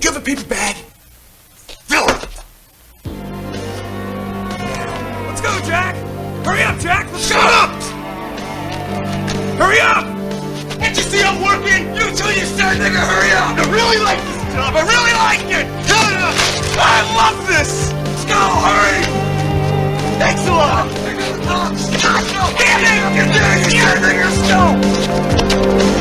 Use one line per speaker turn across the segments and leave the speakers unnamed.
Do you have a paper bag? Fill it!
Let's go, Jack! Hurry up, Jack!
Shut up!
Hurry up!
Can't you see I'm working? You too, you sad nigga, hurry up! I really like this job, I really like it! I love this! Let's go, hurry! Thanks a lot! Damn it! Get there, you sad nigga, let's go!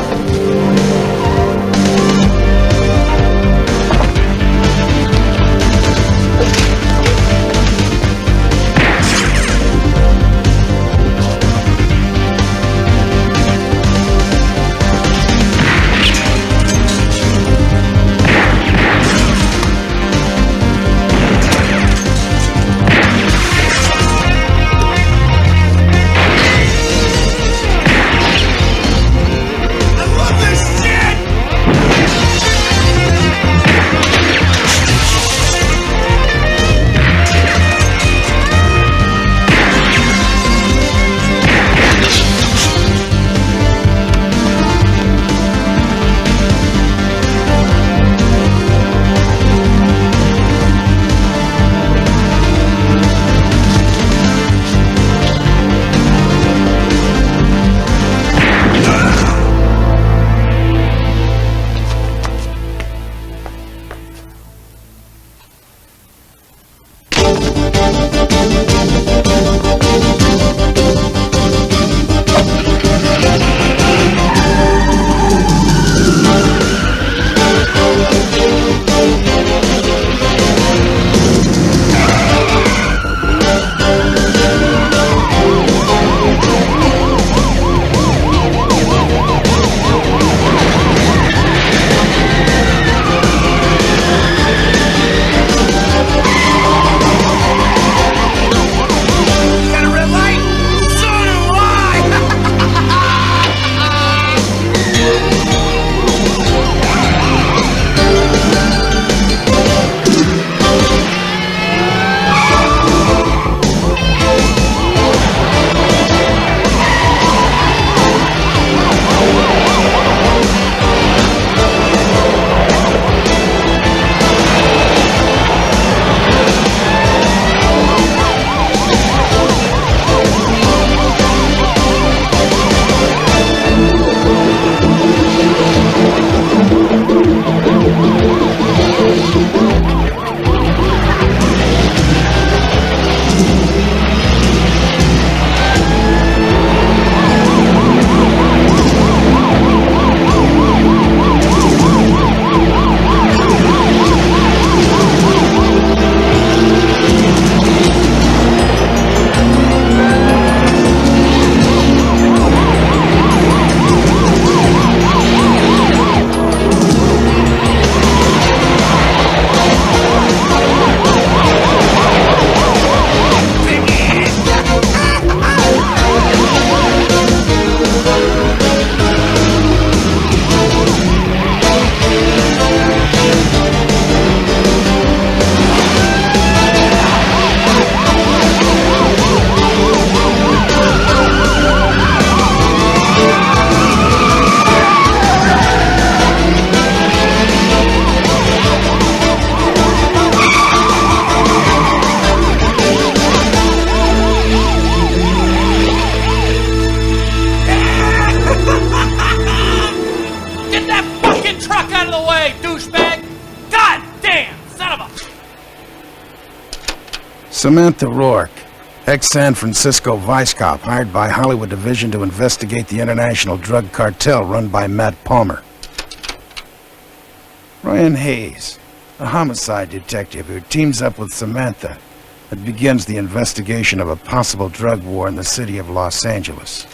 Samantha Rourke, ex-San Francisco vice cop, hired by Hollywood Division to investigate the international drug cartel run by Matt Palmer. Ryan Hayes, a homicide detective who teams up with Samantha and begins the investigation of a possible drug war in the city of Los Angeles.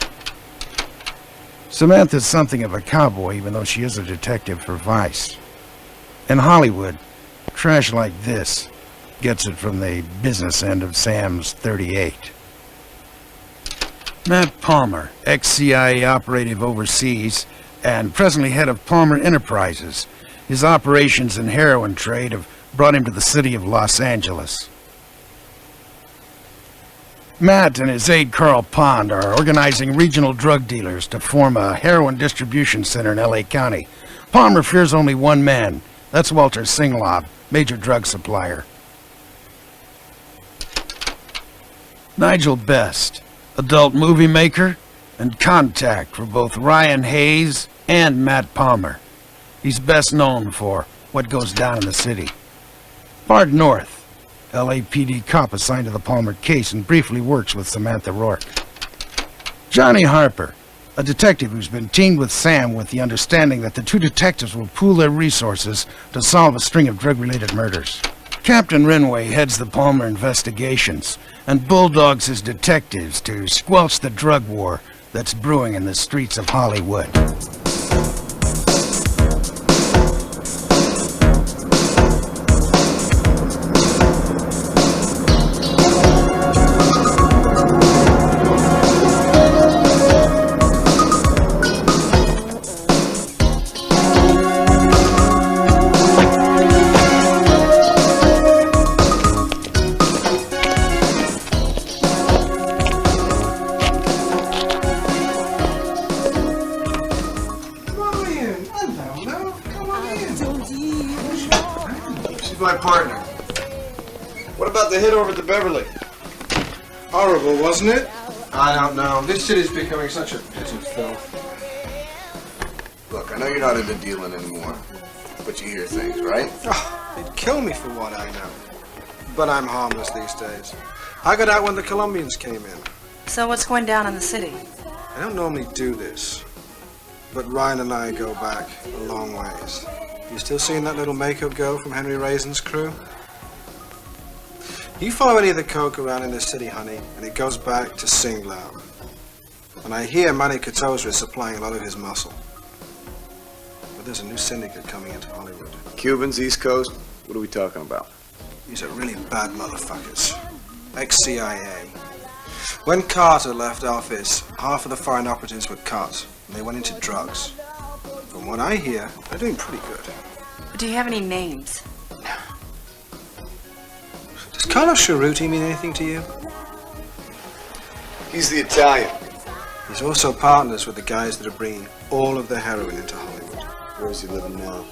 Samantha's something of a cowboy, even though she is a detective for Vice. In Hollywood, trash like this gets it from the business end of Sam's 38. Matt Palmer, ex-CIA operative overseas, and presently head of Palmer Enterprises. His operations and heroin trade have brought him to the city of Los Angeles. Matt and his aide Carl Pond are organizing regional drug dealers to form a heroin distribution center in LA County. Palmer fears only one man, That's Walter Singlov, major drug supplier. Nigel Best, adult movie maker and contact for both Ryan Hayes and Matt Palmer. He's best known for what goes down in the city. Bart North, LAPD cop assigned to the Palmer case and briefly works with Samantha Rourke. Johnny Harper, a detective who's been teamed with Sam with the understanding that the two detectives will pool their resources to solve a string of drug-related murders. Captain Renway heads the Palmer investigations and bulldogs his detectives to squelch the drug war that's brewing in the streets of Hollywood.
My partner. What about the hit over at the Beverly? Horrible, wasn't it? I don't know. This city's becoming such a pit of filth.
Look, I know you're not into dealing anymore, but you hear things, right?
Oh, they'd kill me for what I know. But I'm harmless these days. I got out when the Colombians came in.
So what's going down in the city?
I don't normally do this, but Ryan and I go back a long ways. You still seeing that little makeup girl from Henry Raisin's crew? You follow any of the coke around in the city, honey, and it goes back to Singlov. And I hear Manny Katoza is supplying a lot of his muscle. But there's a new syndicate coming into Hollywood.
Cubans, East Coast, what are we talking about?
These are really bad motherfuckers. Ex-CIA. When Carter left office, half of the foreign operatives were cut, and they went into drugs. From what I hear, they're doing pretty good.
Do you have any names?
Does Carlos Cerruti mean anything to you?
He's the Italian.
He's also partners with the guys that are bringing all of the heroin into Hollywood.
Where is he living now?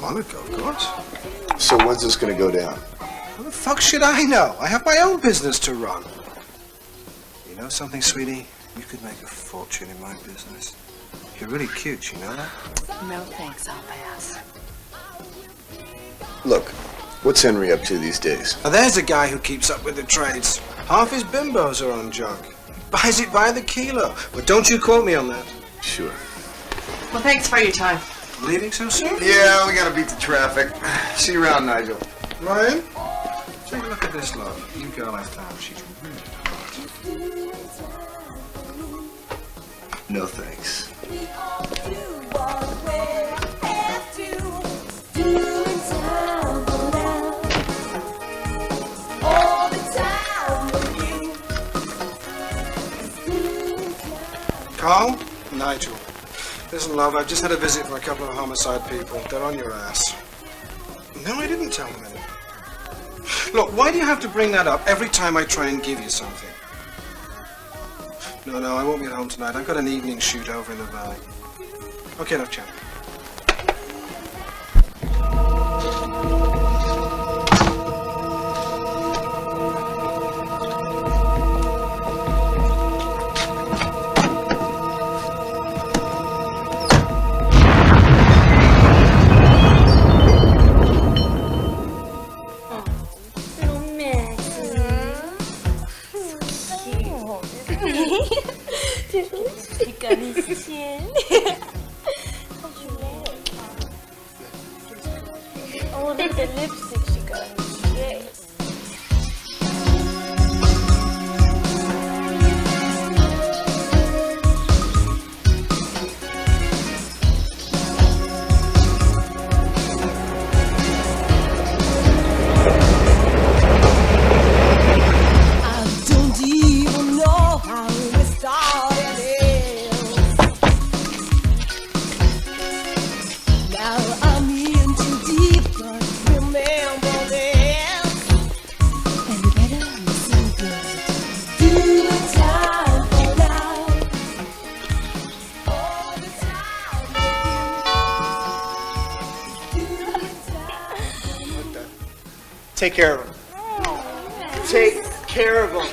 Monaco, of course.
So when's this gonna go down?
How the fuck should I know? I have my own business to run. You know something, sweetie? You could make a fortune in my business. You're really cute, you know that?
No thanks, I'll pass.
Look, what's Henry up to these days?
Now there's a guy who keeps up with the trades. Half his bimbos are on junk. He buys it by the kilo. But don't you quote me on that.
Sure.
Well, thanks for your time.
Leaving so soon?
Yeah, we gotta beat the traffic. See you around, Nigel.
Ryan, take a look at this love. You girl I found, she's really hot.
No thanks.
Carl? Nigel. Listen, love, I've just had a visit from a couple of homicide people. They're on your ass. No, I didn't tell them anything. Look, why do you have to bring that up every time I try and give you something? No, I won't be at home tonight. I've got an evening shoot over in the valley. Okay, love, chat.
Oh, look at the lipstick she got. Yay.
I don't even know how we started this. Now I'm in too deep, but remember
Take care of him. Take care of him.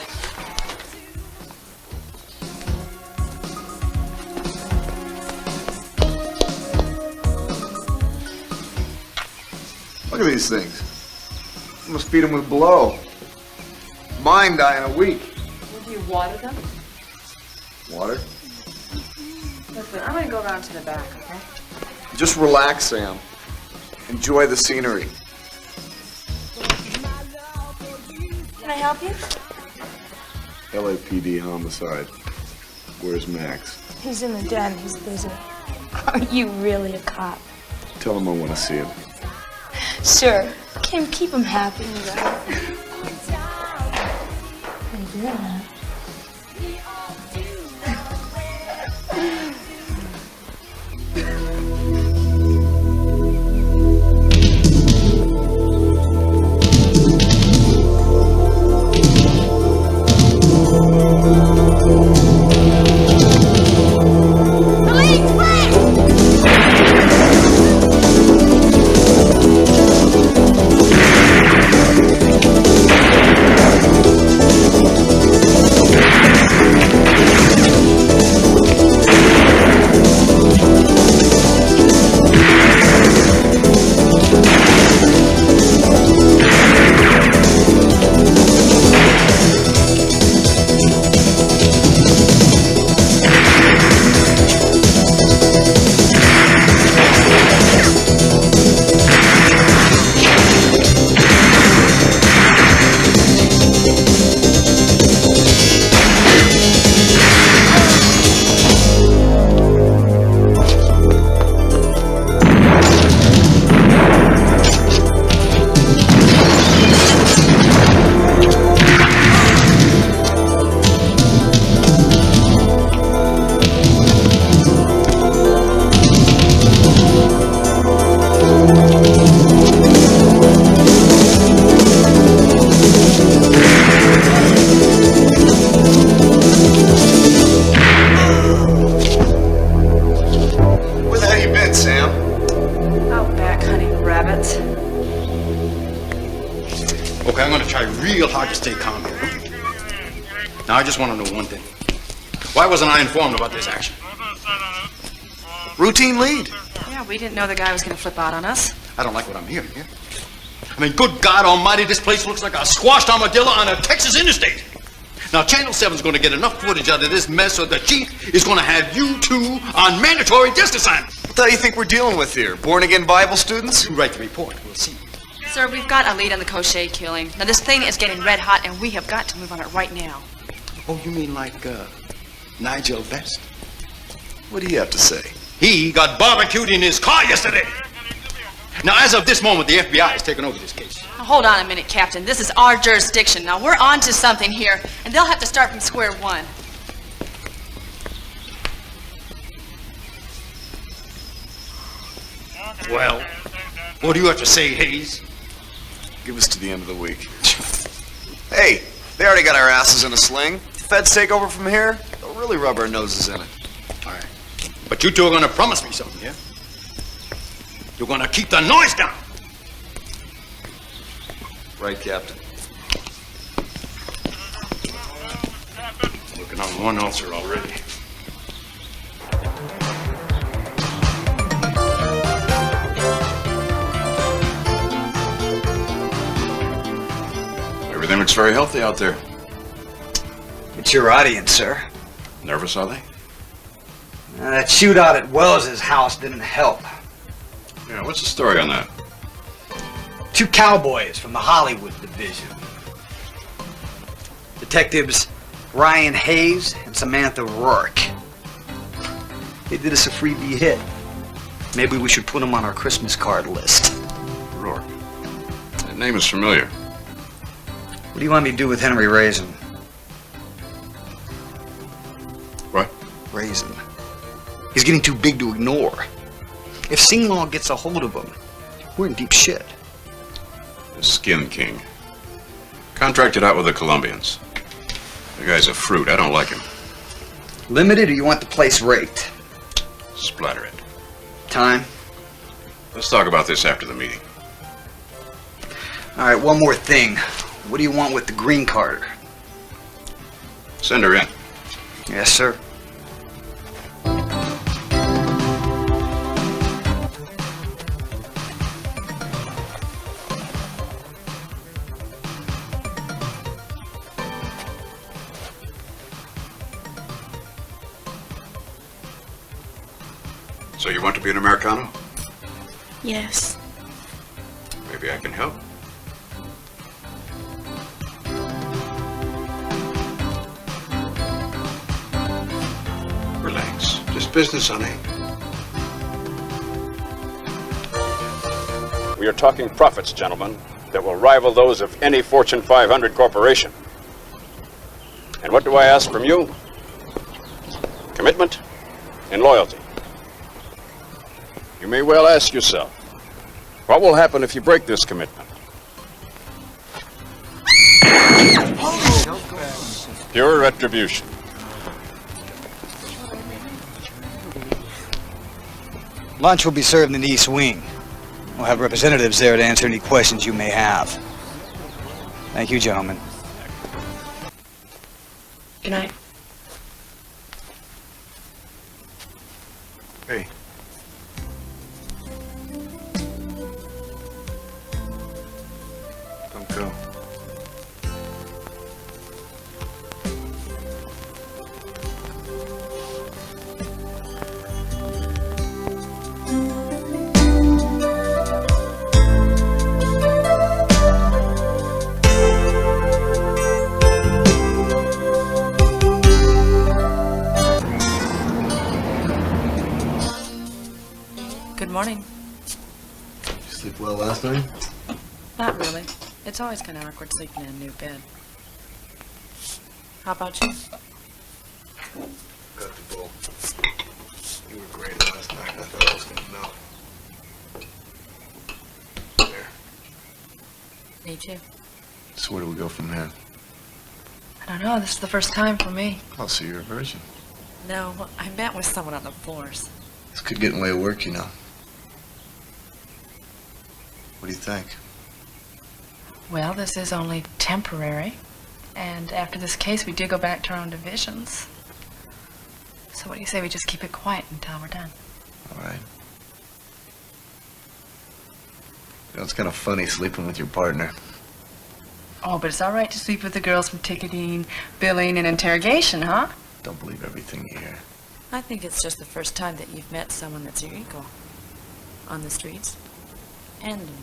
Look at these things. I'm gonna feed them with blow. Mine die in a week.
Will you water them?
Water?
Listen, I'm gonna go around to the back, okay?
Just relax, Sam. Enjoy the scenery.
Can I help you?
LAPD homicide. Where's Max?
He's in the den. He's busy. Are you really a cop?
Tell him I want to see him.
Sure. Can keep him happy. How you doing, huh?
Okay, I'm gonna try real hard to stay calm here. Now, I just want to know one thing. Why wasn't I informed about this action?
Routine lead.
Yeah, we didn't know the guy was gonna flip out on us.
I don't like what I'm hearing here. I mean, good God almighty, this place looks like a squashed armadillo on a Texas interstate. Now, Channel 7's going to get enough footage out of this mess so the chief is going to have you two on mandatory desk assignment.
What do you think we're dealing with here? Born-again Bible students?
You write the report. We'll see.
Sir, we've got a lead on the Cochet killing. Now, this thing is getting red hot, and we have got to move on it right now.
Oh, you mean like Nigel Best?
What do you have to say?
He got barbecued in his car yesterday. Now, as of this moment, the FBI has taken over this case.
Now, hold on a minute, Captain. This is our jurisdiction. Now, we're on to something here, and they'll have to start from square one.
Well, what do you have to say, Hayes?
Give us to the end of the week. Hey, they already got our asses in a sling. If the feds take over from here, they'll really rub our noses in it.
All right. But you two are going to promise me something, yeah? You're going to keep the noise down.
Right, Captain.
Working on one ulcer already.
Everything looks very healthy out there.
It's your audience, sir.
Nervous, are they?
That shootout at Wells's house didn't help.
Yeah, what's the story on that?
2 cowboys from the Hollywood division. Detectives Ryan Hayes and Samantha Rourke. They did us a freebie hit. Maybe we should put them on our Christmas card list.
Rourke. That name is familiar.
What do you want me to do with Henry Raisin?
What?
Raisin. He's getting too big to ignore. If Singlaw gets a hold of him, we're in deep shit.
The Skin King. Contracted out with the Colombians. The guy's a fruit. I don't like him.
Limited, or you want the place raked?
Splatter it.
Time?
Let's talk about this after the meeting.
All right, one more thing. What do you want with the green card?
Send her in.
Yes, sir.
So you want to be an Americano?
Yes.
Maybe I can help. Relax. Just business, honey.
We are talking profits, gentlemen, that will rival those of any Fortune 500 corporation. And what do I ask from you? Commitment and loyalty. You may well ask yourself, what will happen if you break this commitment? Pure retribution.
Lunch will be served in the East Wing. We'll have representatives there to answer any questions you may have. Thank you, gentlemen.
Good night.
Hey. Don't go.
Good morning.
You sleep well last night?
Not really. It's always kind of awkward sleeping in a new bed. How about you?
Got the bull. You were great last night. I thought I was gonna know. There.
Me too.
So where do we go from here?
I don't know. This is the first time for me.
I'll see your version.
No, I met with someone on the floors.
This could get in the way of work, you know. What do you think?
Well, this is only temporary. And after this case, we do go back to our own divisions. So what do you say we just keep it quiet until we're done?
All right. You know, it's kind of funny sleeping with your partner.
Oh, but it's all right to sleep with the girls from ticketing, billing, and interrogation, huh?
Don't believe everything you hear.
I think it's just the first time that you've met someone that's your equal. On the streets. And in bed.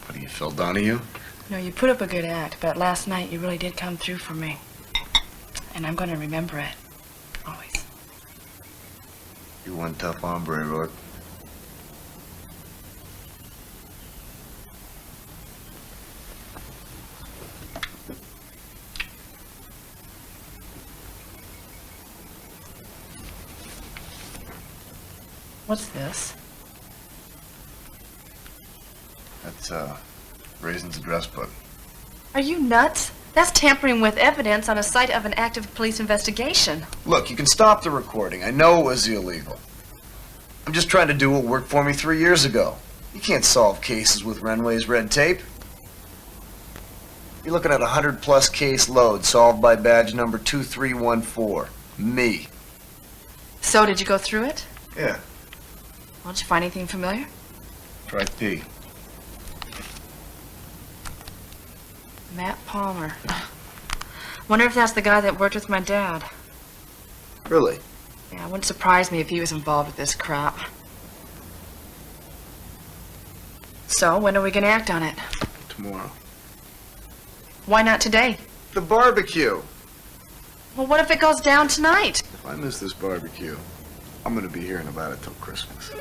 What are you, Phil Donahue?
No, you put up a good act, but last night you really did come through for me. And I'm going to remember it. Always.
You one tough hombre, Rourke.
What's this?
That's, Raisin's address book.
Are you nuts? That's tampering with evidence on a site of an active police investigation.
Look, you can stop the recording. I know it was illegal. I'm just trying to do what worked for me 3 years ago. You can't solve cases with Renway's red tape. You're looking at a 100-plus case load solved by badge number 2314. Me.
So, did you go through it?
Yeah.
Well, did you find anything familiar?
Try P.
Matt Palmer. Wonder if that's the guy that worked with my dad.
Really?
Yeah, it wouldn't surprise me if he was involved with this crap. So, when are we going to act on it?
Tomorrow.
Why not today?
The barbecue.
Well, what if it goes down tonight?
If I miss this barbecue, I'm gonna be hearing about it till Christmas.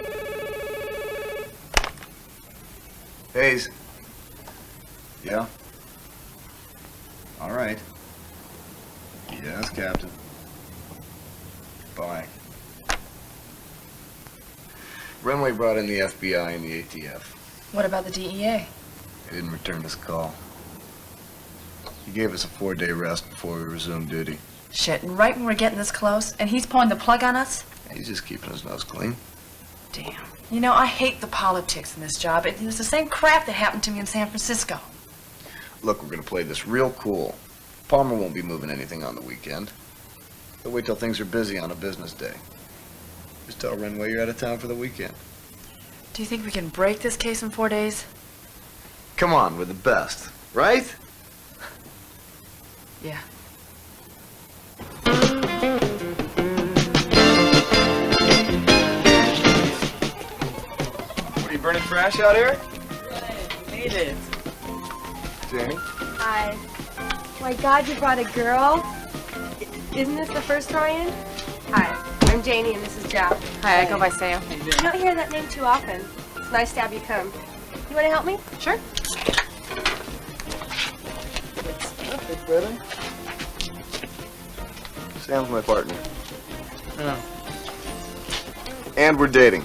Hayes. Yeah? All right. Yes, Captain. Bye. Renway brought in the FBI and the ATF.
What about the DEA?
They didn't return his call. He gave us a 4-day rest before we resumed duty.
Shit, and right when we're getting this close, and he's pulling the plug on us?
He's just keeping his nose clean.
Damn. You know, I hate the politics in this job. It was the same crap that happened to me in San Francisco.
Look, we're gonna play this real cool. Palmer won't be moving anything on the weekend. He'll wait till things are busy on a business day. Just tell Renway you're out of town for the weekend.
Do you think we can break this case in 4 days?
Come on, we're the best, right?
Yeah.
What are you burning trash out here?
Made it.
Janie?
Hi. My God, you brought a girl? Isn't this the first Ryan? Hi, I'm Janie and this is Jeff.
Hi, I go by Sam.
You don't hear that name too often. It's nice to have you come. You want to help me?
Sure.
Hey, brother. Sam's my partner.
Oh.
And we're dating.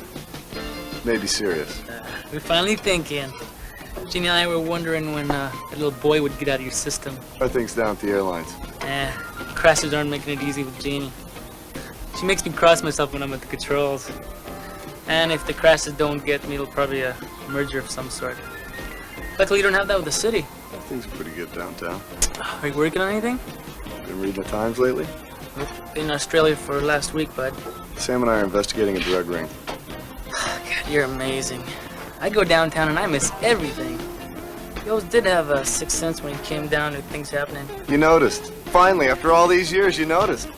Maybe serious.
We're finally thinking. Jeannie and I were wondering when a little boy would get out of your system.
Our thing's down at the airlines.
Crashes aren't making it easy with Jeannie. She makes me cross myself when I'm at the controls. And if the crashes don't get me, it'll probably a merger of some sort. Luckily, you don't have that with the city.
That thing's pretty good downtown.
Are you working on anything?
Been reading the Times lately?
I've been in Australia for last week, bud.
Sam and I are investigating a drug ring.
God, you're amazing. I go downtown and I miss everything. You always did have a sixth sense when it came down to things happening.
You noticed. Finally, after all these years, you noticed.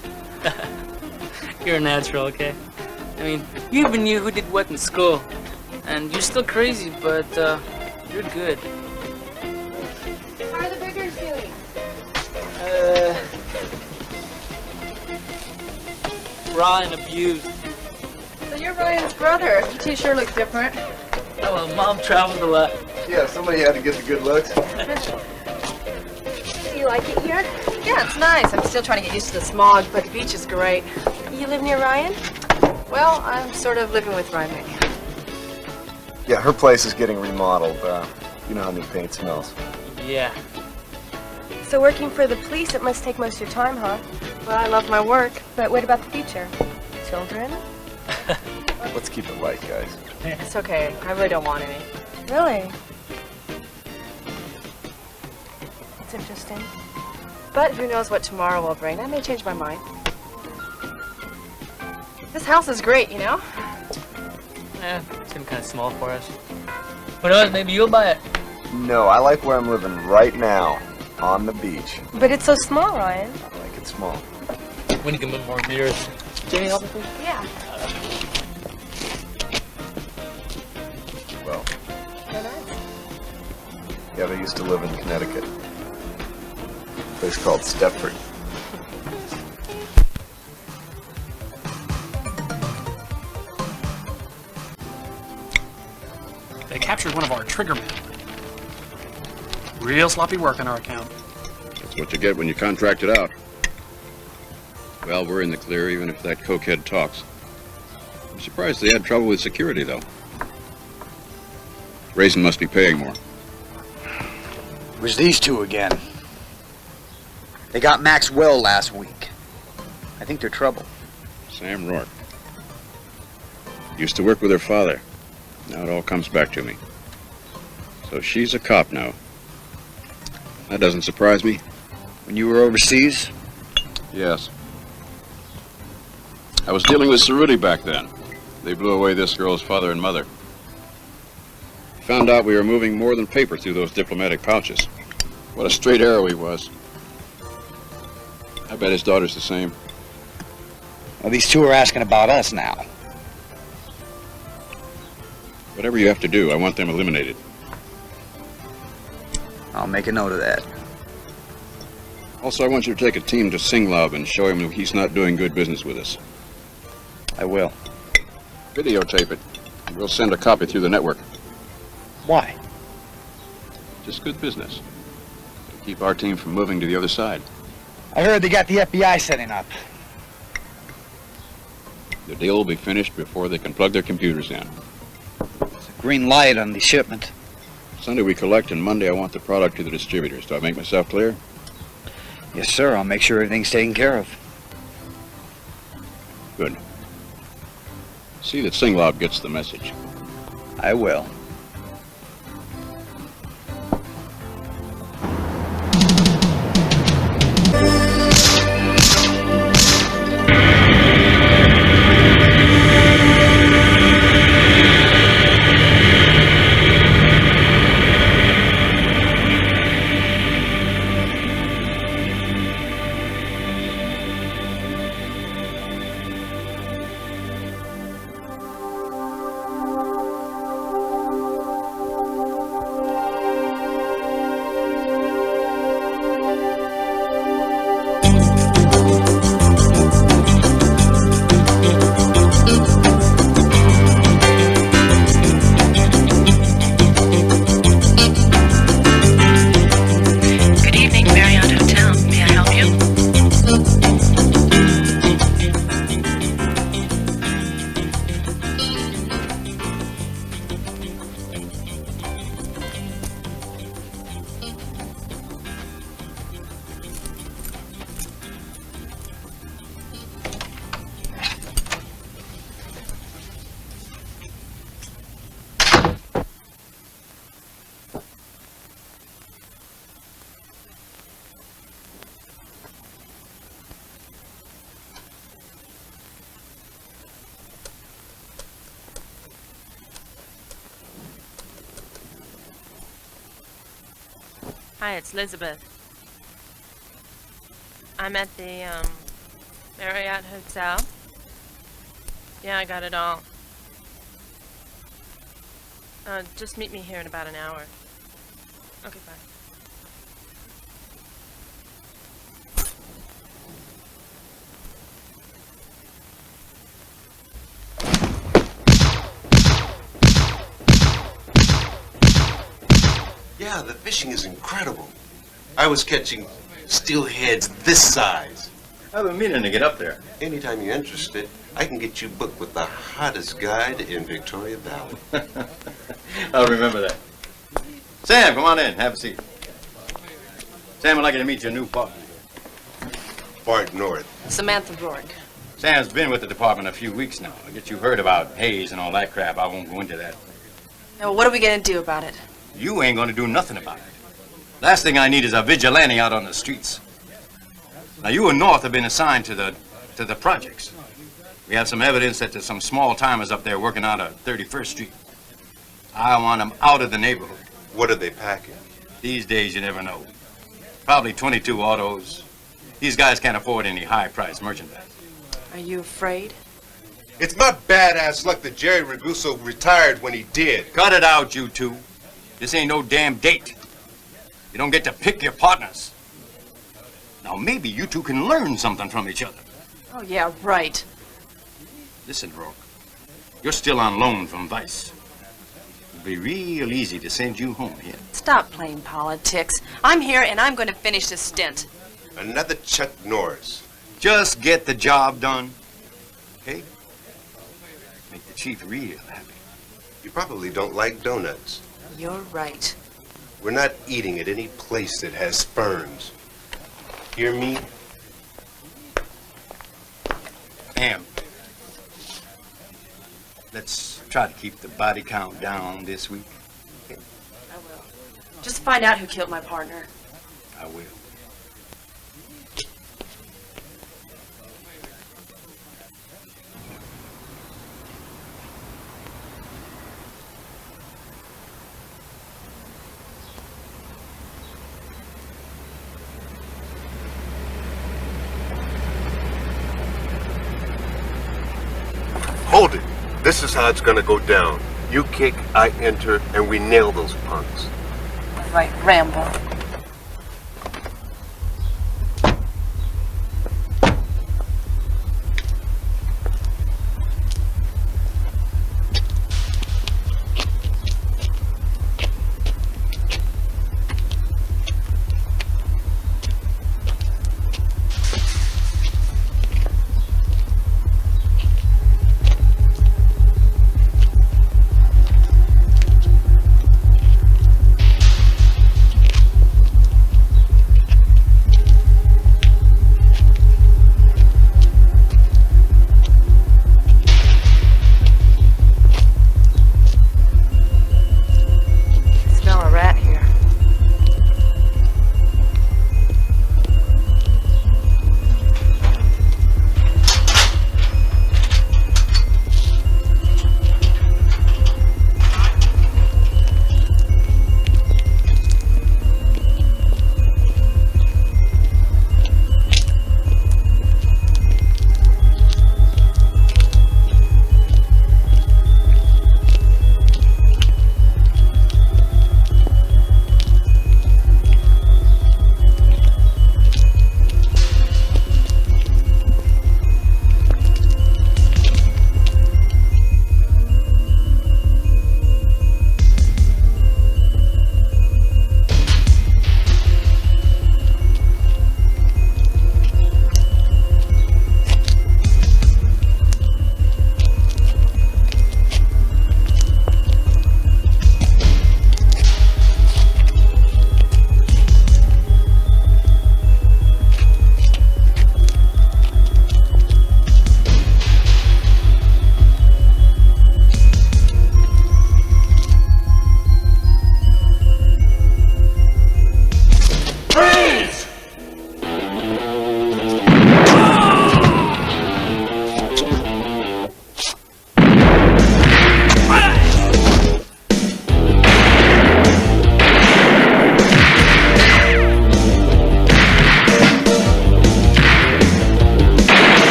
You're a natural, okay? I mean, you even knew who did what in school. And you're still crazy, but you're good.
How are the Biggers doing?
Raw and abused.
So you're Ryan's brother. You two sure look different.
Oh, well, Mom traveled a lot.
Yeah, somebody had to get the good looks.
Do you like it here?
Yeah, it's nice. I'm still trying to get used to the smog, but the beach is great.
You live near Ryan?
Well, I'm sort of living with Ryan right now.
Yeah, her place is getting remodeled. You know how new paint smells.
Yeah.
So working for the police, it must take most of your time, huh?
Well, I love my work.
But what about the future? Children?
Let's keep it light, guys.
It's okay. I really don't want any.
Really? That's interesting.
But who knows what tomorrow will bring. I may change my mind. This house is great, you know?
Yeah, it's been kind of small for us. Who knows, maybe you'll buy it.
No, I like where I'm living right now, on the beach.
But it's so small, Ryan.
I like it small.
We need to get more beers. Jamie, help me please?
Yeah.
Well,
They're nice.
yeah, they used to live in Connecticut. A place called Stepford.
They captured one of our triggermen. Real sloppy work on our account.
That's what you get when you contract it out. Well, we're in the clear, even if that cokehead talks. I'm surprised they had trouble with security, though. Raisin must be paying more.
It was these two again. They got Maxwell last week. I think they're trouble.
Sam Rourke. Used to work with her father. Now it all comes back to me. So she's a cop now. That doesn't surprise me.
When you were overseas?
Yes. I was dealing with Cerruti back then. They blew away this girl's father and mother. Found out we were moving more than paper through those diplomatic pouches. What a straight arrow he was. I bet his daughter's the same.
Well, these two are asking about us now.
Whatever you have to do, I want them eliminated.
I'll make a note of that.
Also, I want you to take a team to Singlab and show him he's not doing good business with us.
I will.
Videotape it. We'll send a copy through the network.
Why?
Just good business. To keep our team from moving to the other side.
I heard they got the FBI setting up.
The deal will be finished before they can plug their computers in.
It's a green light on the shipment.
Sunday we collect, and Monday I want the product to the distributors. Do I make myself clear?
Yes, sir. I'll make sure everything's taken care of.
Good. See that Singlab gets the message.
I will.
Hi, it's Elizabeth. I'm at the, Marriott Hotel. Yeah, I got it all. Just meet me here in about an hour. Okay, bye.
Yeah, the fishing is incredible. I was catching steelheads this size.
I've been meaning to get up there.
Anytime you're interested, I can get you booked with the hottest guide in Victoria Valley.
I'll remember that. Sam, come on in. Have a seat. Sam, I'd like you to meet your new partner.
Bart North.
Samantha Rourke.
Sam's been with the department a few weeks now. I guess you've heard about Hayes and all that crap. I won't go into that.
Now, what are we going to do about it?
You ain't going to do nothing about it. Last thing I need is a vigilante out on the streets. Now, you and North have been assigned to the projects. We have some evidence that there's some small-timers up there working out of 31st Street. I want them out of the neighborhood.
What are they packing?
These days, you never know. Probably 22 autos. These guys can't afford any high-priced merchandise.
Are you afraid?
It's my badass luck that Jerry Raguso retired when he did.
Cut it out, you two. This ain't no damn date. You don't get to pick your partners. Now, maybe you two can learn something from each other.
Oh, yeah, right.
Listen, Rourke. You're still on loan from Vice. It'll be real easy to send you home here.
Stop playing politics. I'm here and I'm going to finish this stint.
Another Chuck Norris.
Just get the job done. Okay? Make the chief real happy.
You probably don't like donuts.
You're right.
We're not eating at any place that has ferns. Hear me?
Am. Let's try to keep the body count down this week.
I will. Just find out who killed my partner.
I will.
Hold it. This is how it's gonna go down. You kick, I enter, and we nail those punks.
Right, Rambo.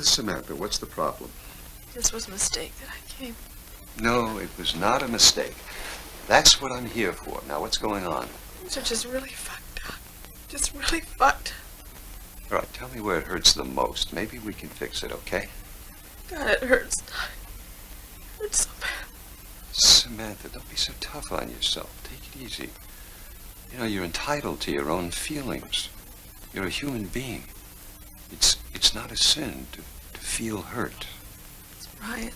Samantha, what's the problem?
This was a mistake that I came.
No, it was not a mistake. That's what I'm here for. Now, what's going on?
Things are just really fucked up. Just really fucked.
All right, tell me where it hurts the most. Maybe we can fix it, okay?
God, it hurts. It hurts so bad.
Samantha, don't be so tough on yourself. Take it easy. You know, you're entitled to your own feelings. You're a human being. It's not a sin to feel hurt.
It's Ryan.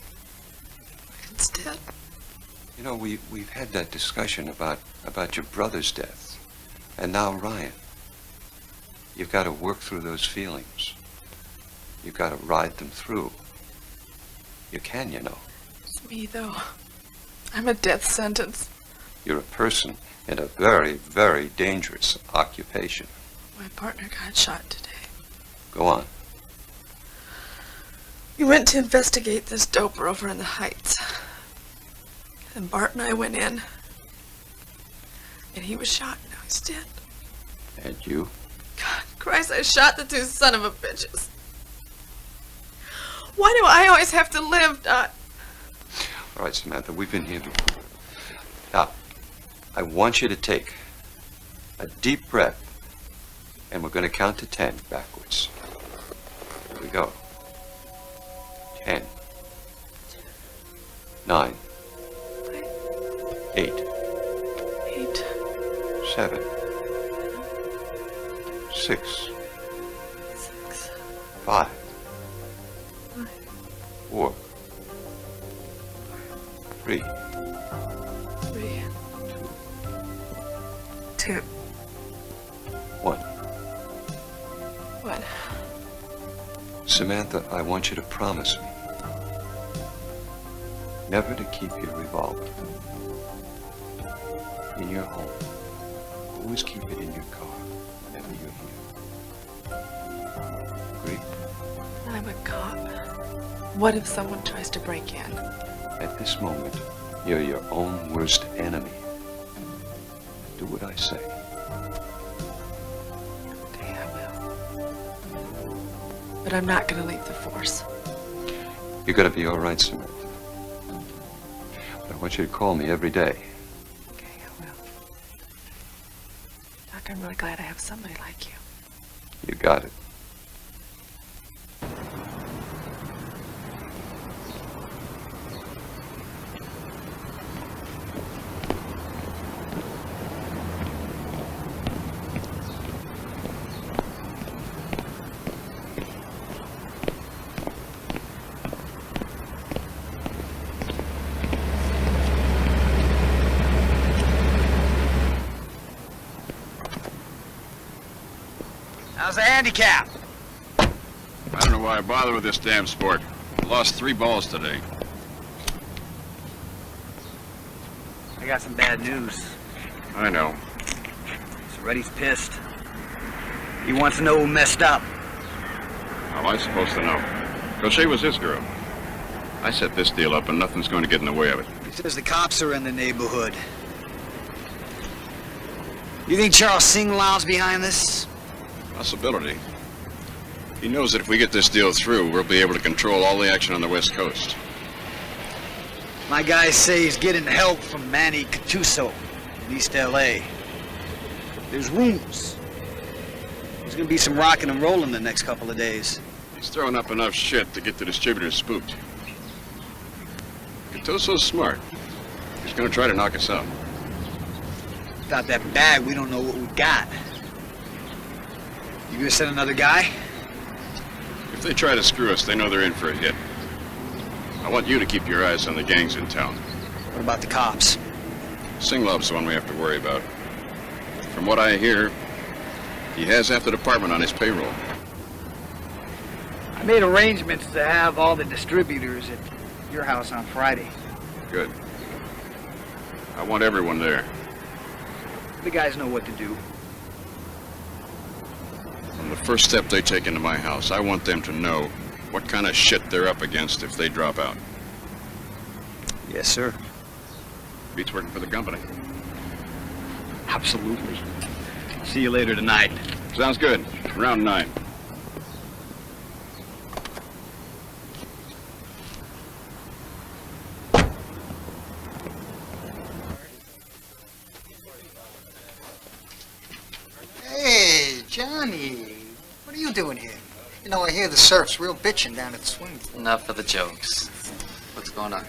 Ryan's dead.
You know, we've had that discussion about your brother's death. And now Ryan. You've got to work through those feelings. You've got to ride them through. You can, you know.
It's me, though. I'm a death sentence.
You're a person in a very, very dangerous occupation.
My partner got shot today.
Go on.
We went to investigate this doper over in the Heights. And Bart and I went in. And he was shot. Now he's dead.
And you?
God, Christ, I shot the two son of a bitches. Why do I always have to live, Dot?
All right, Samantha, we've been here before. Now, I want you to take a deep breath, and we're going to count to 10 backwards. Here we go. 10. 9. 8. 7. 6. 5. 4. 3.
2.
1.
What?
Samantha, I want you to promise me never to keep your revolver in your home. Always keep it in your car whenever you're here. Agree?
I'm a cop. What if someone tries to break in?
At this moment, you're your own worst enemy. Do what I say.
Okay, I will. But I'm not going to leave the force.
You're gonna be all right, Samantha. But I want you to call me every day.
Okay, I will. Doc, I'm really glad I have somebody like you.
You got it.
How's the handicap?
I don't know why I bother with this damn sport. Lost 3 balls today.
I got some bad news.
I know.
So Reddy's pissed. He wants to know who messed up.
How am I supposed to know? Gaucher was his girl. I set this deal up and nothing's going to get in the way of it.
He says the cops are in the neighborhood. You think Charles Singlow's behind this?
Possibility. He knows that if we get this deal through, we'll be able to control all the action on the West Coast.
My guys say he's getting help from Manny Cattuso in East L.A. There's rumors. There's gonna be some rocking and rolling the next couple of days.
He's throwing up enough shit to get the distributors spooked. Cattuso's smart. He's gonna try to knock us out.
Without that bag, we don't know what we got. You gonna send another guy?
If they try to screw us, they know they're in for a hit. I want you to keep your eyes on the gangs in town.
What about the cops?
Singlov's the one we have to worry about. From what I hear, he has half the department on his payroll.
I made arrangements to have all the distributors at your house on Friday.
Good. I want everyone there.
The guys know what to do.
From the first step they take into my house, I want them to know what kind of shit they're up against if they drop out.
Yes, sir.
Beats working for the company.
Absolutely. See you later tonight.
Sounds good. Around 9.
Johnny, what are you doing here? You know, I hear the surf's real bitchin' down at the swimming pool.
Enough of the jokes. What's going on?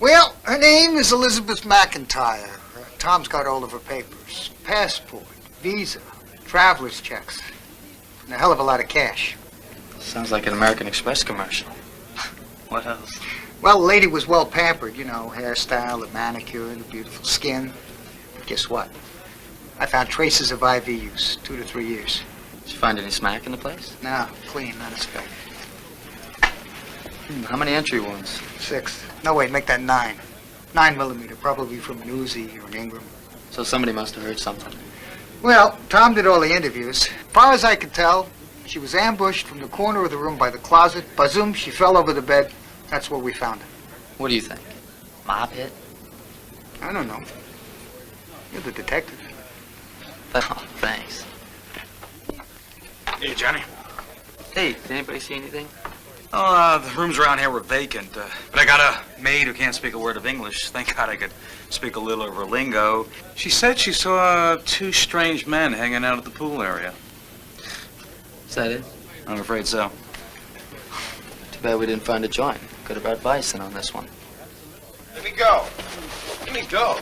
Well, her name is Elizabeth McIntyre. Tom's got all of her papers. Passport, visa, traveler's checks, and a hell of a lot of cash.
Sounds like an American Express commercial. What else?
Well, the lady was well pampered, you know, hairstyle, a manicure, and a beautiful skin. But guess what? I found traces of IV use, 2 to 3 years.
Did you find any smack in the place?
No, clean, not a speck.
How many entry wounds?
6. No, wait, make that 9. 9mm, probably from an Uzi or an Ingram.
So somebody must have heard something.
Well, Tom did all the interviews. As far as I could tell, she was ambushed from the corner of the room by the closet. Bazoom, she fell over the bed. That's where we found her.
What do you think? Mob hit?
I don't know. You're the detective.
Oh, thanks.
Hey, Johnny.
Hey, did anybody see anything?
Oh, the rooms around here were vacant, but I got a maid who can't speak a word of English. Thank God I could speak a little of her lingo. She said she saw 2 strange men hanging out at the pool area.
Is that it?
I'm afraid so.
Too bad we didn't find a joint. Could have brought Bison on this one.
Let me go. Let me go.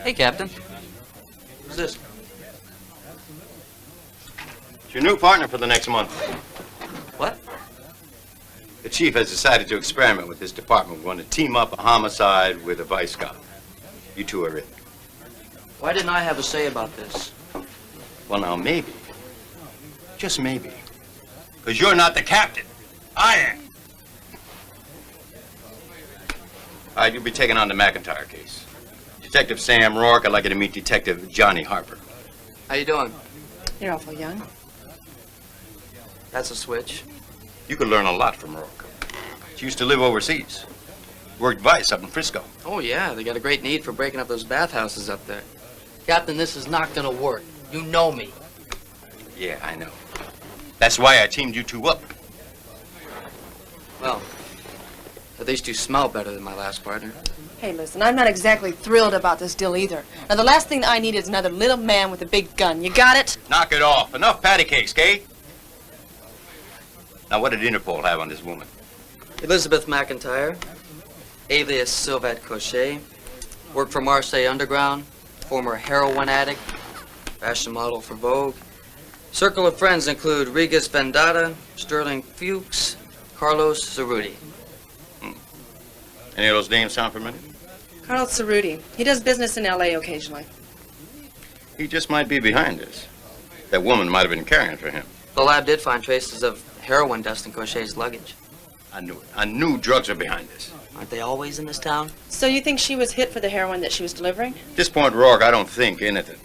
Hey, Captain. Who's this?
It's your new partner for the next month.
What?
The chief has decided to experiment with his department. We're going to team up a homicide with a vice cop. You two are it.
Why didn't I have a say about this?
Well, now, maybe. Just maybe. Because you're not the captain. I am. All right, you'll be taking on the McIntyre case. Detective Sam Rourke, I'd like you to meet Detective Johnny Harper.
How you doing?
You're awful young.
That's a switch.
You could learn a lot from Rourke. She used to live overseas. Worked vice up in Frisco.
Oh, yeah, they got a great need for breaking up those bathhouses up there. Captain, this is not gonna work. You know me.
Yeah, I know. That's why I teamed you two up.
Well, at least you smell better than my last partner.
Hey, listen, I'm not exactly thrilled about this deal either. Now, the last thing I need is another little man with a big gun. You got it?
Knock it off. Enough patty cakes, Kate. Now, what did Interpol have on this woman?
Elizabeth McIntyre, alias Sylvette Cochet, worked for Marseille Underground, former heroin addict, fashion model for Vogue. Circle of friends include Regis Vendetta, Sterling Fuchs, Carlos Cerruti.
Any of those names sound familiar?
Carlos Cerruti. He does business in L.A. occasionally.
He just might be behind this. That woman might have been carrying it for him.
The lab did find traces of heroin dust in Cochet's luggage.
I knew it. I knew drugs are behind this.
Aren't they always in this town?
So you think she was hit for the heroin that she was delivering?
At this point, Rourke, I don't think anything.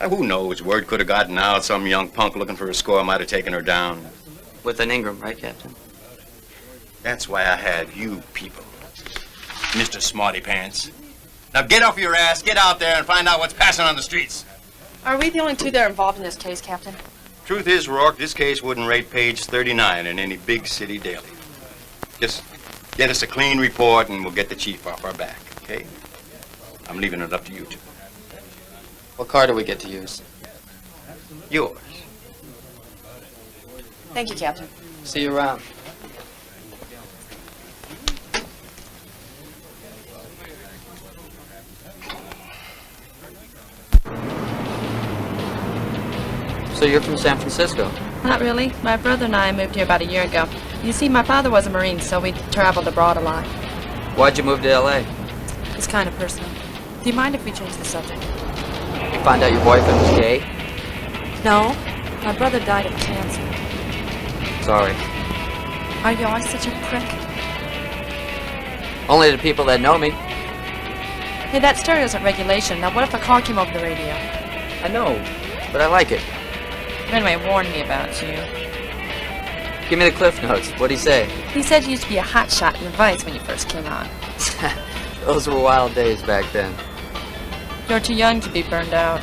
Who knows? Word could have gotten out. Some young punk looking for a score might have taken her down.
With an Ingram, right, Captain?
That's why I had you people. Mr. Smarty Pants. Now get off your ass, get out there, and find out what's passing on the streets.
Are we the only two that are involved in this case, Captain?
Truth is, Rourke, this case wouldn't rate page 39 in any big city daily. Just get us a clean report and we'll get the chief off our back, okay? I'm leaving it up to you two.
What car do we get to use?
Yours.
Thank you, Captain.
See you around. So you're from San Francisco?
Not really. My brother and I moved here about a year ago. You see, my father was a Marine, so we traveled abroad a lot.
Why'd you move to L.A.?
It's kind of personal. Do you mind if we change the subject?
You find out your boyfriend was gay?
No. My brother died of cancer.
Sorry.
Are you always such a prick?
Only to people that know me.
Hey, that stereo isn't regulation. Now, what if a car came over the radio?
I know, but I like it.
Anyway, warned me about you.
Give me the Cliff Notes. What'd he say?
He said you used to be a hotshot in the Vice when you first came on.
Those were wild days back then.
You're too young to be burned out.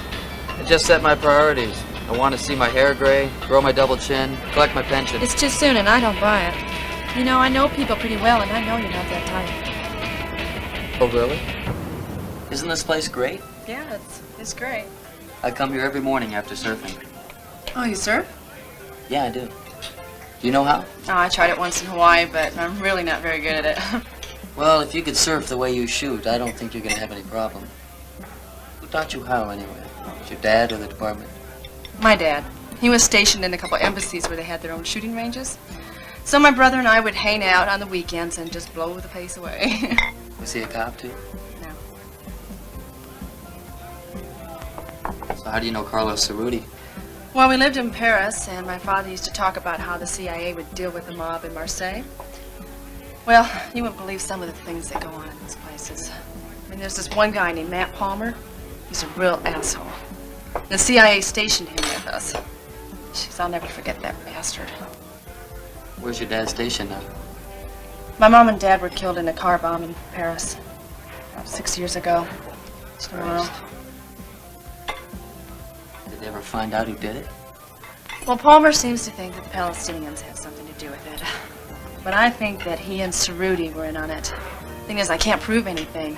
I just set my priorities. I want to see my hair gray, grow my double chin, collect my pension.
It's too soon, and I don't buy it. You know, I know people pretty well, and I know you're not that type.
Oh, really? Isn't this place great?
Yeah, it's great.
I come here every morning after surfing.
Oh, you surf?
Yeah, I do. Do you know how?
Oh, I tried it once in Hawaii, but I'm really not very good at it.
Well, if you could surf the way you shoot, I don't think you're gonna have any problem. Who taught you how, anyway? Was your dad or the department?
My dad. He was stationed in a couple embassies where they had their own shooting ranges. So my brother and I would hang out on the weekends and just blow the pace away.
Was he a cop, too?
No.
So how do you know Carlos Cerruti?
Well, we lived in Paris, and my father used to talk about how the CIA would deal with the mob in Marseille. Well, you wouldn't believe some of the things that go on in those places. I mean, there's this one guy named Matt Palmer. He's a real asshole. The CIA stationed him with us. Jeez, I'll never forget that bastard.
Where's your dad stationed now?
My mom and dad were killed in a car bomb in Paris about 6 years ago. Tomorrow.
Did they ever find out who did it?
Well, Palmer seems to think that the Palestinians had something to do with it. But I think that he and Cerruti were in on it. Thing is, I can't prove anything.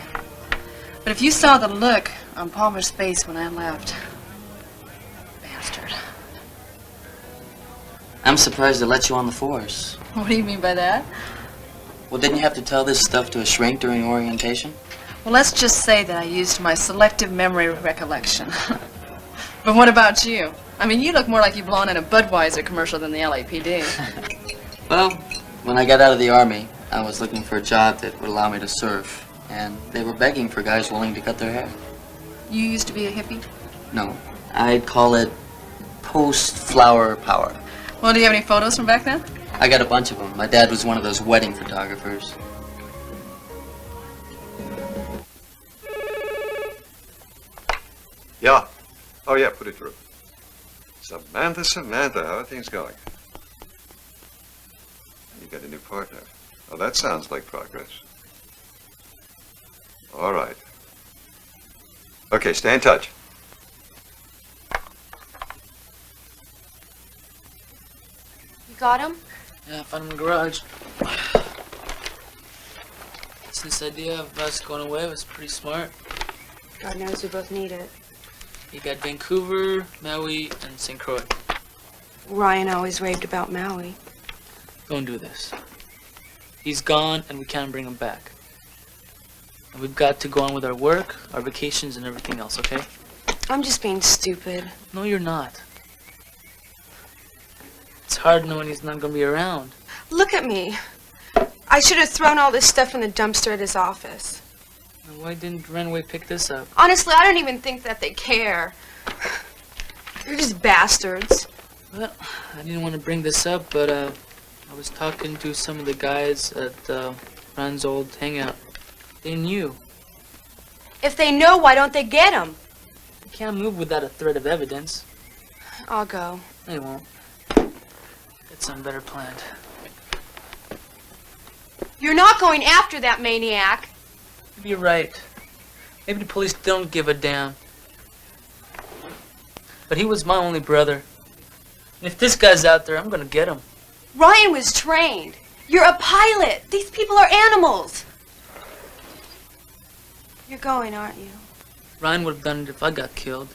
But if you saw the look on Palmer's face when I left... Bastard.
I'm surprised they let you on the force.
What do you mean by that?
Well, didn't you have to tell this stuff to a shrink during orientation?
Well, let's just say that I used my selective memory recollection. But what about you? I mean, you look more like you belong in a Budweiser commercial than the LAPD.
Well, when I got out of the Army, I was looking for a job that would allow me to surf. And they were begging for guys willing to cut their hair.
You used to be a hippie?
No, I'd call it post-flower power.
Well, do you have any photos from back then?
I got a bunch of them. My dad was one of those wedding photographers.
Yeah. Oh, yeah, put it through. Samantha, how are things going? You got a new partner. Oh, that sounds like progress. All right. Okay, stay in touch.
You got him?
Yeah, I found him in the garage. This idea of us going away was pretty smart.
God knows we both need it.
You got Vancouver, Maui, and St. Croix.
Ryan always raved about Maui.
Don't do this. He's gone, and we can't bring him back. And we've got to go on with our work, our vacations, and everything else, okay?
I'm just being stupid.
No, you're not. It's hard knowing he's not going to be around.
Look at me. I should have thrown all this stuff in the dumpster at his office.
Now, why didn't Renway pick this up?
Honestly, I don't even think that they care. They're just bastards.
Well, I didn't want to bring this up, but I was talking to some of the guys at Ron's old hangout. They knew.
If they know, why don't they get him?
You can't move without a threat of evidence.
I'll go.
They won't. Get something better planned.
You're not going after that maniac.
Maybe you're right. Maybe the police don't give a damn. But he was my only brother. And if this guy's out there, I'm gonna get him.
Ryan was trained. You're a pilot. These people are animals. You're going, aren't you?
Ryan would have done it if I got killed.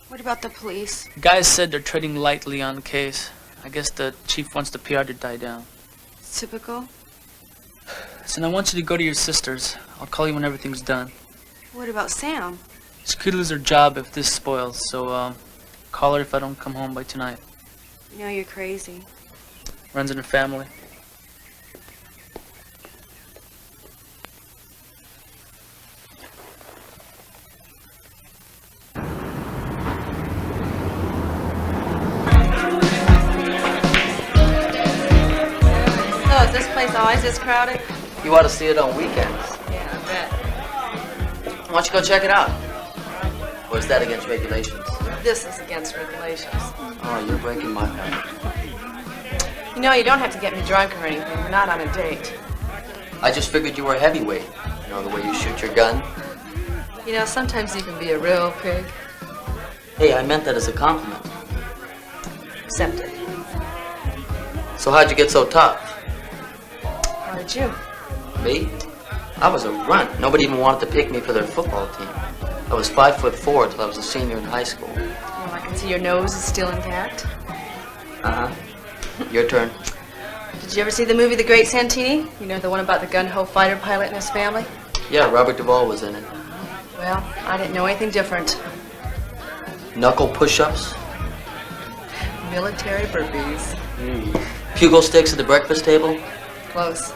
What about the police?
The guys said they're treading lightly on the case. I guess the chief wants the PR to die down.
It's typical.
Listen, I want you to go to your sister's. I'll call you when everything's done.
What about Sam?
She could lose her job if this spoils, so call her if I don't come home by tonight.
You know you're crazy.
Runs in her family.
So, is this place always this crowded?
You ought to see it on weekends.
Yeah, I bet.
Why don't you go check it out? Or is that against regulations?
This is against regulations.
Oh, you're breaking my heart.
You know, you don't have to get me drunk or anything. We're not on a date.
I just figured you were a heavyweight. You know, the way you shoot your gun.
You know, sometimes you can be a real pig.
Hey, I meant that as a compliment.
Accepted.
So how'd you get so tough?
about you?
Me? I was a runt. Nobody even wanted to pick me for their football team. I was 5'4" till I was a senior in high school.
Well, I can see your nose is still intact.
Uh-huh. Your turn.
Did you ever see the movie The Great Santini? You know, the one about the gun-ho fighter pilot and his family?
Yeah, Robert Duvall was in it.
Well, I didn't know anything different.
Knuckle push-ups.
Military burpees.
Pugil sticks at the breakfast table.
Close.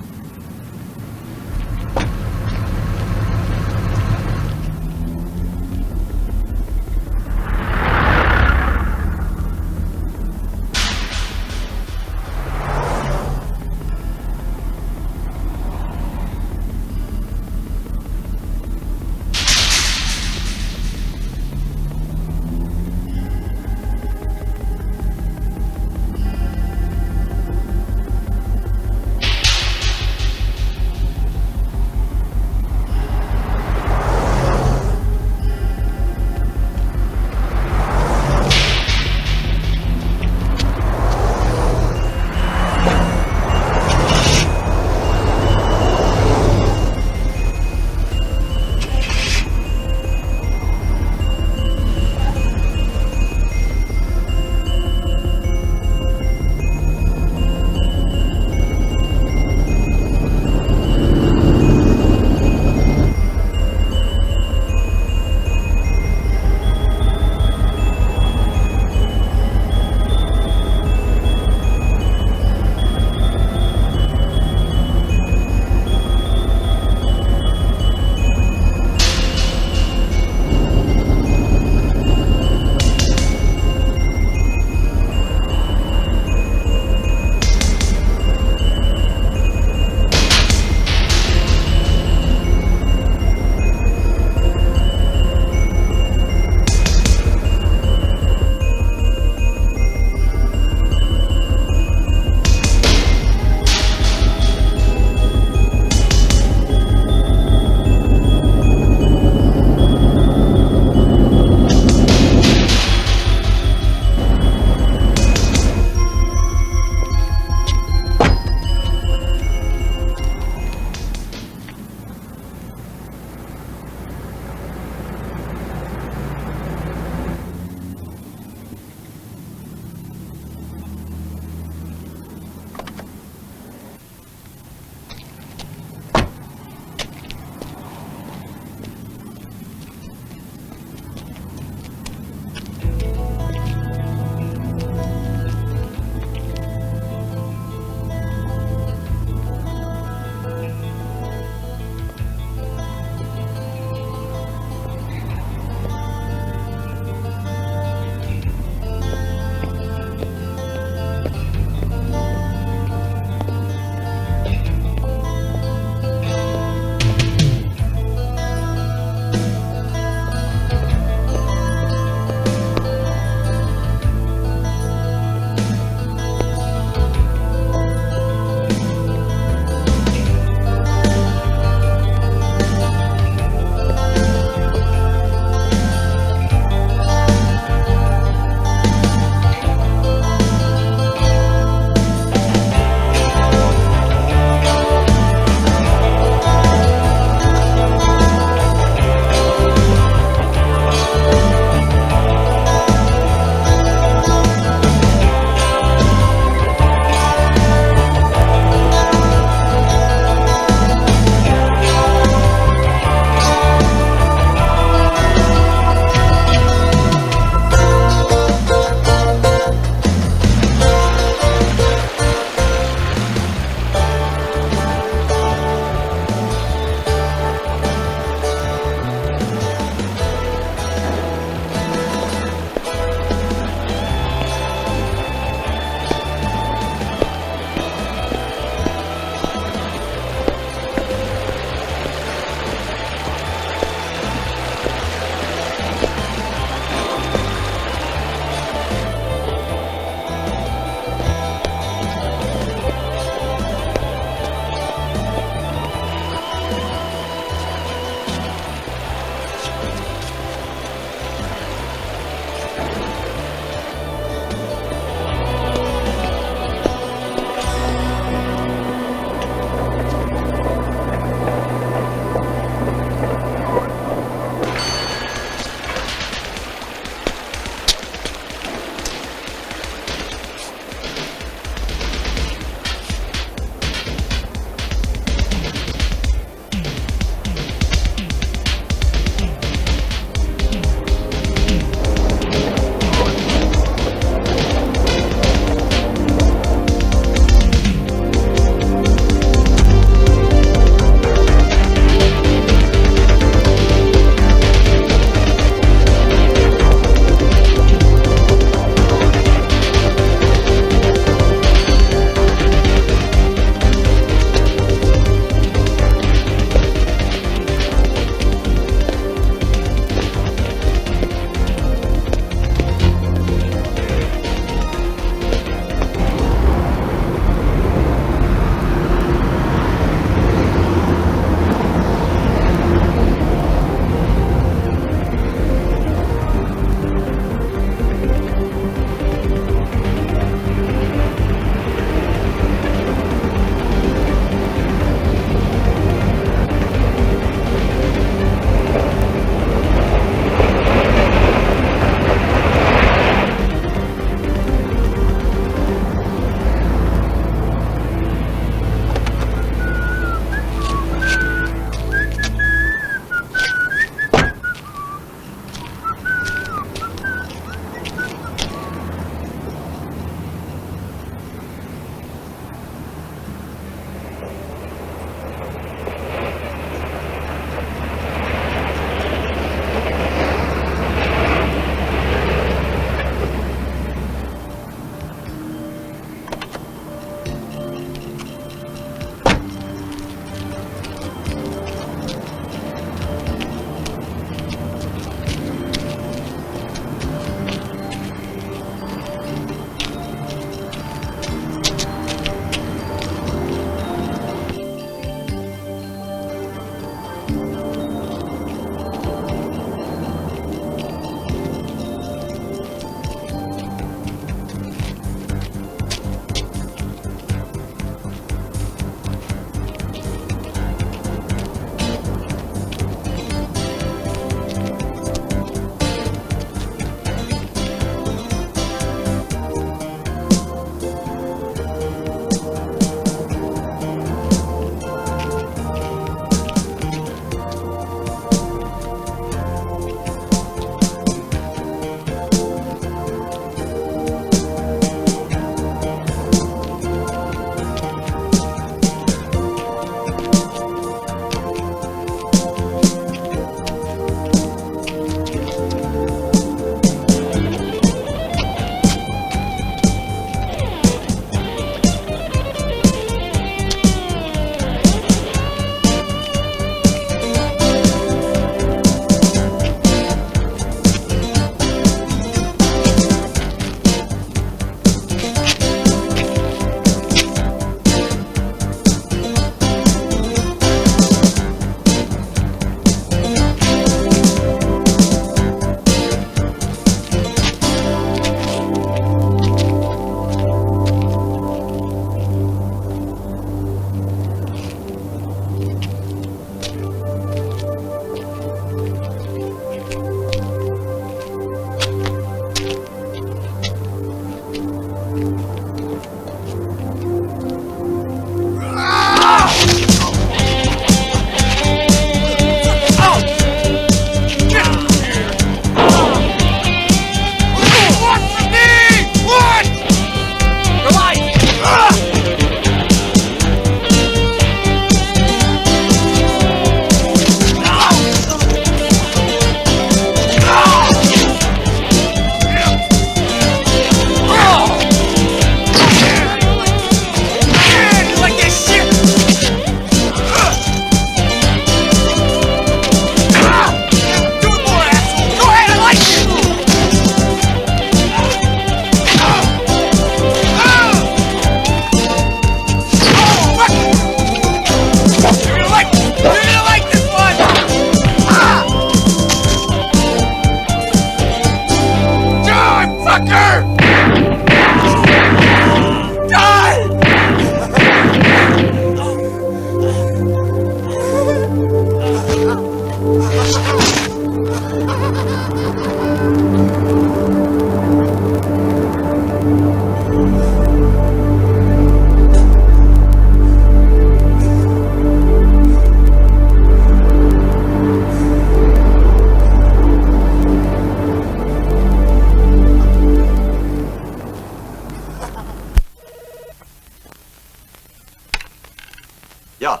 Yeah.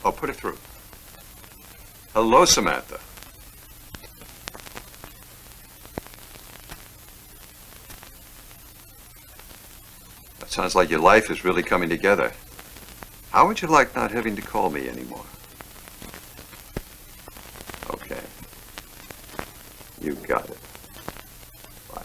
Oh, put it through. Hello, Samantha. That sounds like your life is really coming together. How would you like not having to call me anymore? Okay. You got it. Bye.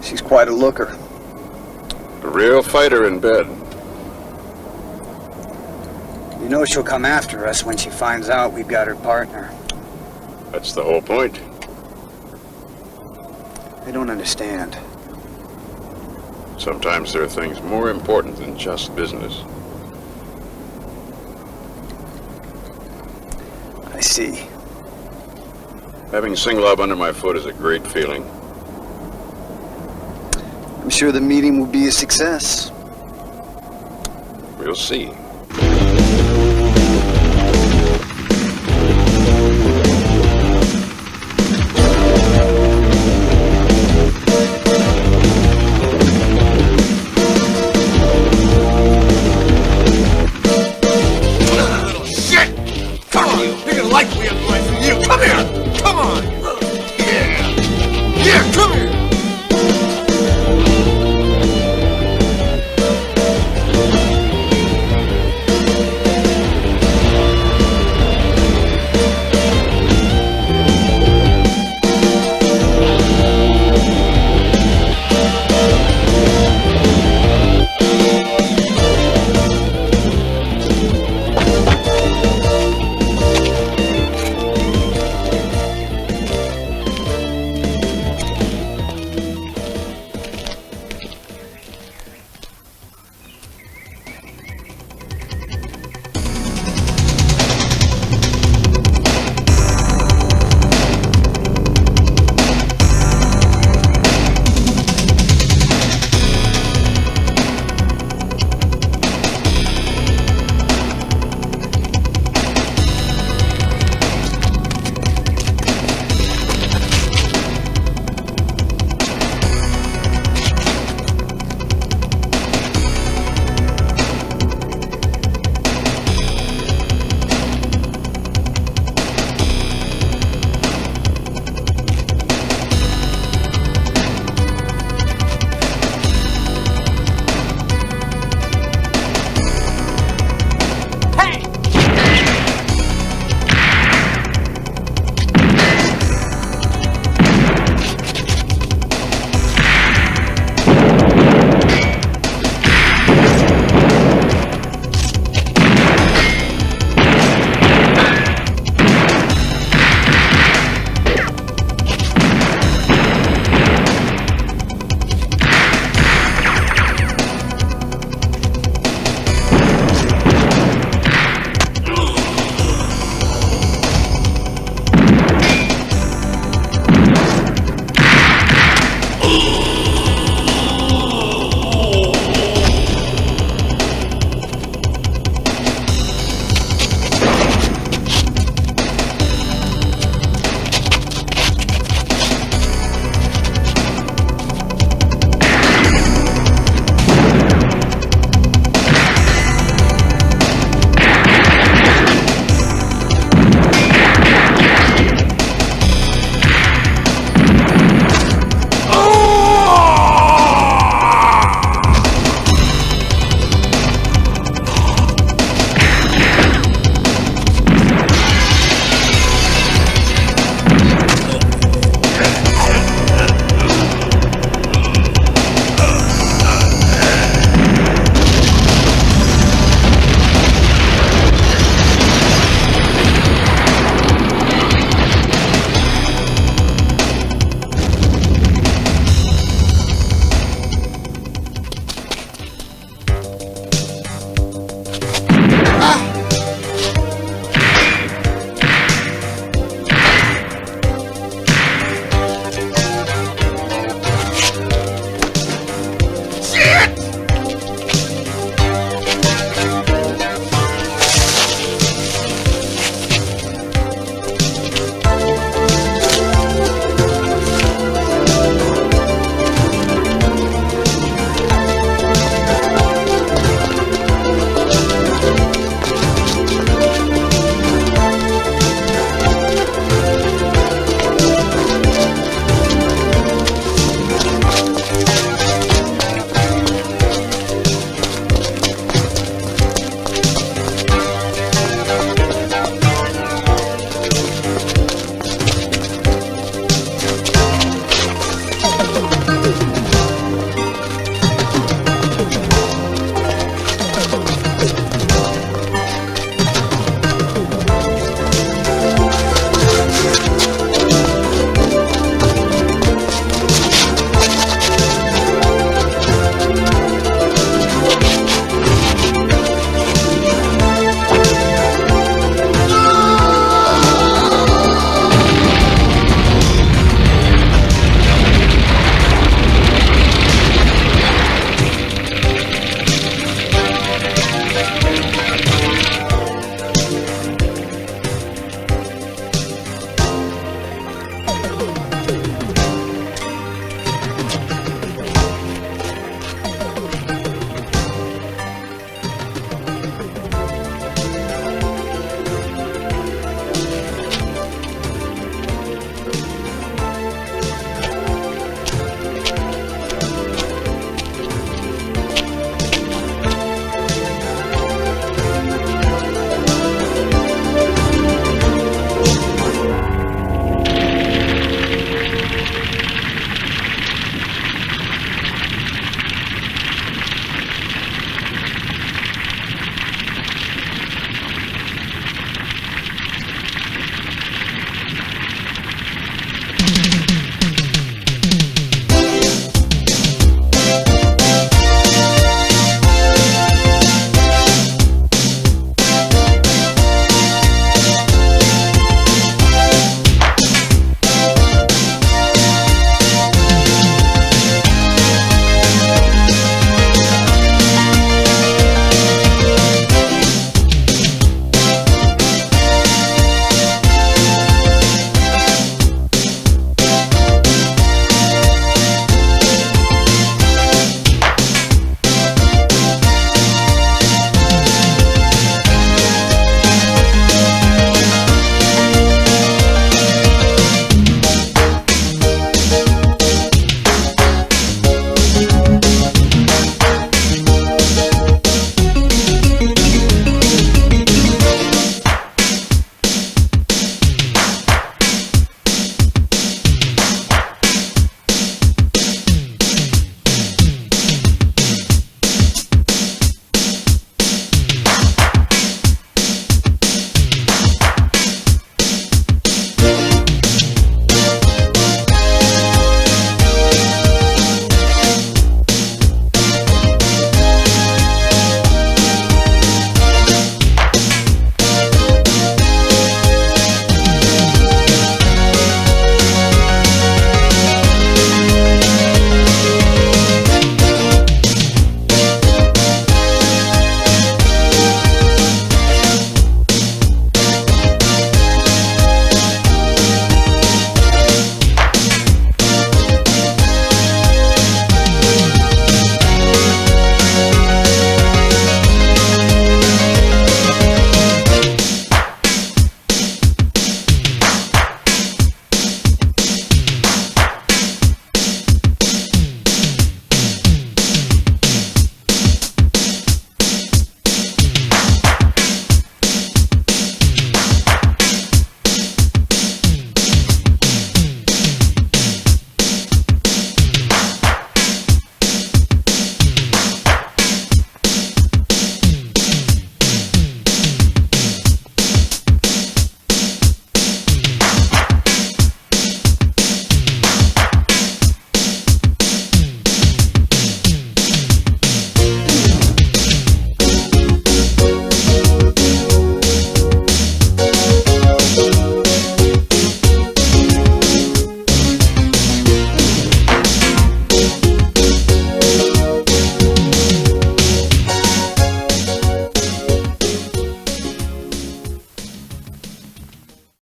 She's quite a looker.
A real fighter in bed.
You know she'll come after us when she finds out we've got her partner.
That's the whole point.
They don't understand.
Sometimes there are things more important than just business.
I see.
Having Singlab under my foot is a great feeling.
I'm sure the meeting will be a success.
We'll see.